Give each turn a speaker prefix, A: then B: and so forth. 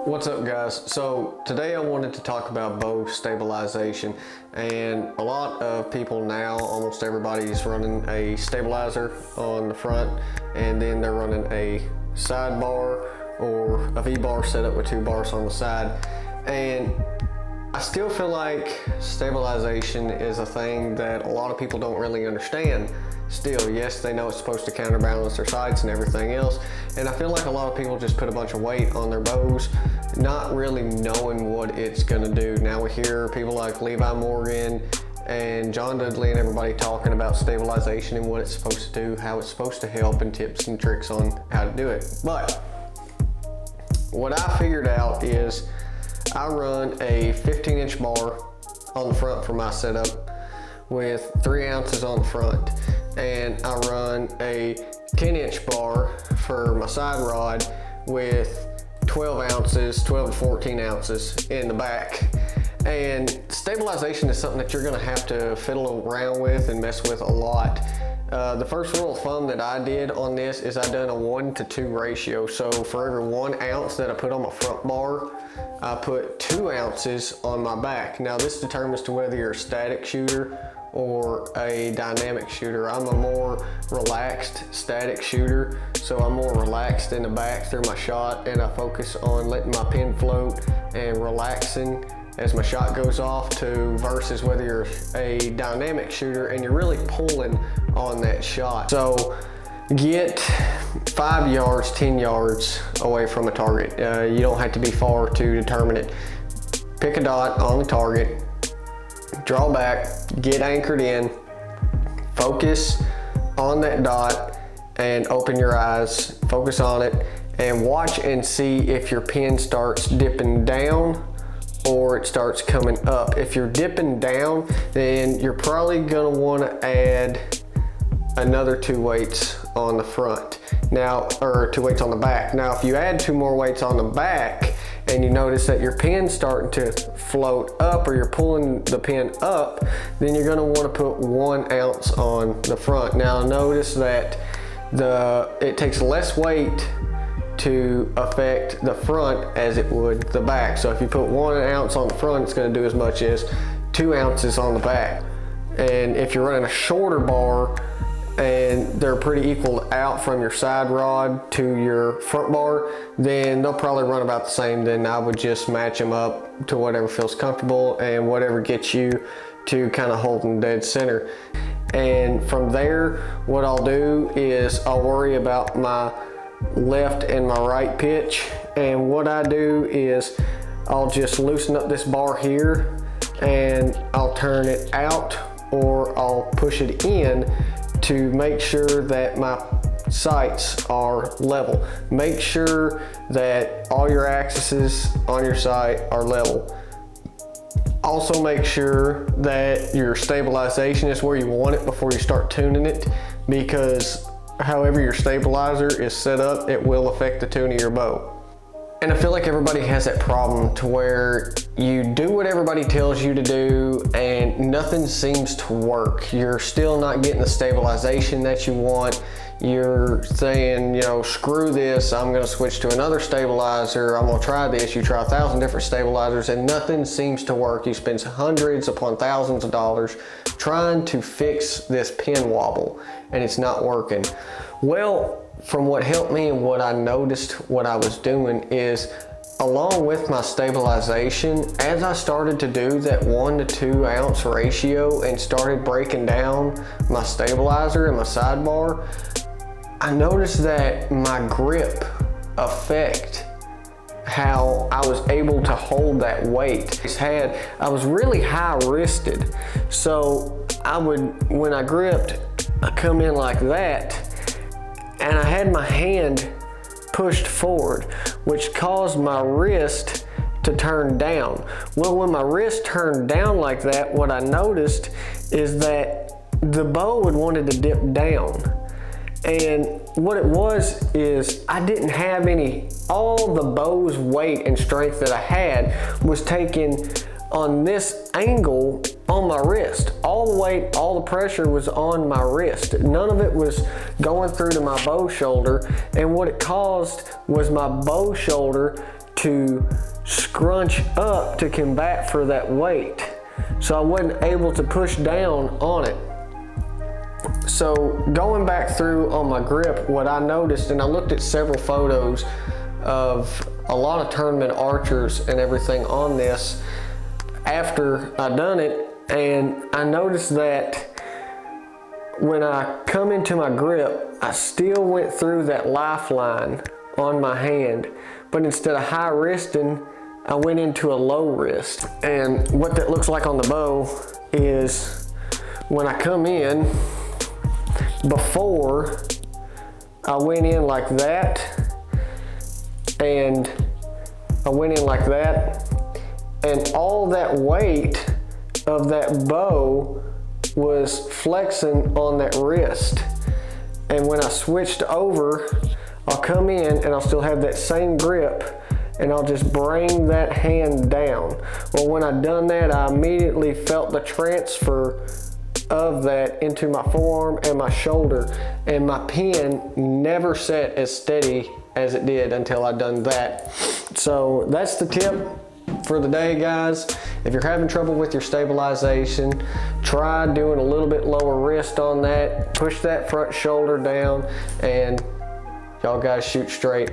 A: What's up, guys? So today I wanted to talk about bow stabilization, and a lot of people now, almost everybody's running a stabilizer on the front, and then they're running a sidebar or a V-bar setup with two bars on the side. And I still feel like stabilization is a thing that a lot of people don't really understand. Still, yes, they know it's supposed to counterbalance their sights and everything else, and I feel like a lot of people just put a bunch of weight on their bows, not really knowing what it's going to do. Now we hear people like Levi Morgan and John Dudley and everybody talking about stabilization and what it's supposed to do, how it's supposed to help, and tips and tricks on how to do it. But what I figured out is I run a 15-inch bar on the front for my setup with 3 ounces on the front, and I run a 10-inch bar for my side rod with 12 ounces, 12 to 14 ounces in the back. And stabilization is something that you're gonna have to fiddle around with and mess with a lot. The first rule of thumb that I did on this is I done a 1-to-2 ratio. So for every 1 ounce that I put on my front bar, I put 2 ounces on my back. Now this determines to whether you're a static shooter or a dynamic shooter. I'm a more relaxed static shooter, so I'm more relaxed in the back through my shot, and I focus on letting my pin float and relaxing as my shot goes off, to versus whether you're a dynamic shooter and you're really pulling on that shot. So get 5 yards, 10 yards away from a target. You don't have to be far to determine it. Pick a dot on the target, draw back, get anchored in, focus on that dot and open your eyes, focus on it, and watch and see if your pin starts dipping down or it starts coming up. If you're dipping down, then you're probably gonna wanna add another 2 weights on the front. Now, or 2 weights on the back. Now, if you add 2 more weights on the back and you notice that your pin's starting to float up, or you're pulling the pin up, then you're gonna wanna put 1 ounce on the front. Now, notice that it takes less weight to affect the front as it would the back. So if you put 1 ounce on the front, it's gonna do as much as 2 ounces on the back. And if you're running a shorter bar and they're pretty equal out from your side rod to your front bar, then they'll probably run about the same. Then I would just match them up to whatever feels comfortable and whatever gets you to kind of holding dead center. And from there, what I'll do is I'll worry about my left and my right pitch. And what I do is I'll just loosen up this bar here and I'll turn it out, or I'll push it in to make sure that my sights are level. Make sure that all your axes on your sight are level. Also make sure that your stabilization is where you want it before you start tuning it, because however your stabilizer is set up, it will affect the tune of your bow. And I feel like everybody has that problem to where you do what everybody tells you to do and nothing seems to work. You're still not getting the stabilization that you want. You're saying, you know, screw this, I'm gonna switch to another stabilizer, I'm gonna try this. You try 1,000 different stabilizers and nothing seems to work. You spend hundreds upon thousands of dollars trying to fix this pin wobble and it's not working. Well, from what helped me and what I noticed what I was doing is, along with my stabilization, as I started to do that 1 to 2 ounce ratio and started breaking down my stabilizer and my sidebar, I noticed that my grip affect how I was able to hold that weight. I was really high wristed, so when I gripped, I come in like that, and I had my hand pushed forward, which caused my wrist to turn down. Well, when my wrist turned down like that, what I noticed is that the bow had wanted to dip down. And what it was is I didn't have all the bow's weight and strength that I had was taken on this angle on my wrist. All the weight, all the pressure was on my wrist. None of it was going through to my bow shoulder, and what it caused was my bow shoulder to scrunch up to combat for that weight. So I wasn't able to push down on it. So going back through on my grip, what I noticed, and I looked at several photos of a lot of tournament archers and everything on this after I done it, and I noticed that when I come into my grip, I still went through that lifeline on my hand, but instead of high wristing, I went into a low wrist. And what that looks like on the bow is when I come in, before I went in like that, and I went in like that, and all that weight of that bow was flexing on that wrist. And when I switched over, I'll come in and I'll still have that same grip, and I'll just bring that hand down. Well, when I done that, I immediately felt the transfer of that into my forearm and my shoulder, and my pin never set as steady as it did until I done that. So that's the tip for the day, guys. If you're having trouble with your stabilization, try doing a little bit lower wrist on that, push that front shoulder down, and y'all guys shoot straight.